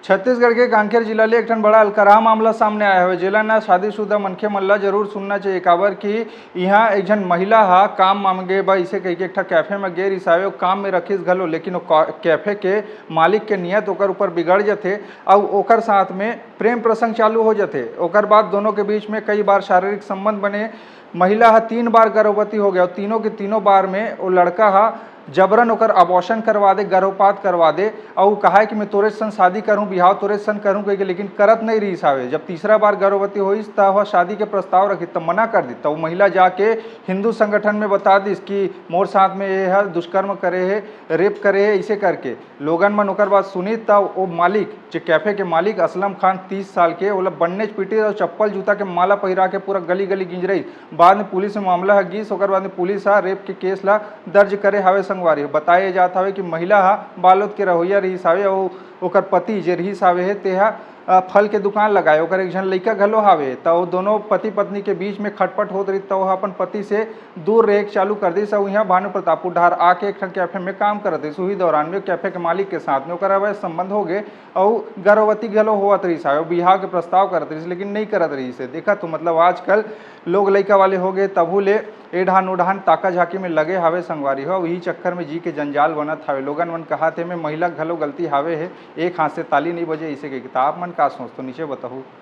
छत्तीसगढ़ के कांकेर जिला ले एक ठन बड़ा अलकरहा मामला सामने आया है। जेला ना शादीशुदा मनखे मन ला जरूर सुनना चाहिए, काबर कि यहाँ एक जन महिला हा काम मांगे बा इसे कही के एक ठा कैफे में गे रिसावे, वो काम में रखिस घलो, लेकिन वो कैफे के मालिक के नियत ओकर ऊपर बिगड़ जाते और ओकर साथ में प्रेम प्रसंग चालू हो जाते। ओकर बाद दोनों के बीच में कई बार शारीरिक संबंध बने। महिला हा 3 बार गर्भवती हो गया और तीनों के तीनों बार में वो लड़का हा जबरन ओकर अबॉर्शन करवा दे, गर्भपात करवा दे और कहा है कि मैं तोरे संग शादी करूं, बिहाव तोरे संग करूं कह के, लेकिन करत नहीं रही सावे। जब तीसरा बार गर्भवती होइस तब वह शादी के प्रस्ताव रखी तब मना कर दी। तो वो महिला जाके हिंदू संगठन में बता दिस कि मोर साथ में ये है दुष्कर्म करे है, रेप करे है, इसे करके लोगन मन ओकर बात सुनी। तब वो मालिक जो कैफे के मालिक असलम खान 30 साल के ओला बन्नेज पीटी और चप्पल जूता के माला पहिरा के पूरा गली गली गिंज रही। बाद में पुलिस में मामला गिस, ओकर बाद में पुलिस हा रेप के केस ला दर्ज करे हवे। संगवारी बताए जात हवे कि महिला हा बालोद के रहोइया रहीस हवे और ओकर पति जे रहीस हवे है तेहा फल के दुकान लगाए, ओकर एक जन लइका घलो हावे। तो दोनों पति पत्नी के बीच में खटपट होत रही तो वह अपन पति से दूर रहे चालू कर दी। सब यहाँ भानु प्रतापपुर ढार आके एक कैफे में काम करत रही। उही दौरान में कैफे के मालिक के साथ में ओकर अवैध संबंध हो गए और गर्भवती घलो होवत रही सावे, बिहाव के प्रस्ताव करत रही लेकिन नहीं करत रही से। देखा तो मतलब आजकल लोग लइका वाले हो गए तभू ले एढ़ान उढ़ान ताका झाकी में लगे हावे। संगवारी हो वही चक्कर में जी के जंजाल बनत हावे। लोगन मन कहा थे में महिला घलो गलती हावे है, एक हाथ से ताली नहीं बजे इसे के किताब मन का सोच तो नीचे बताओ।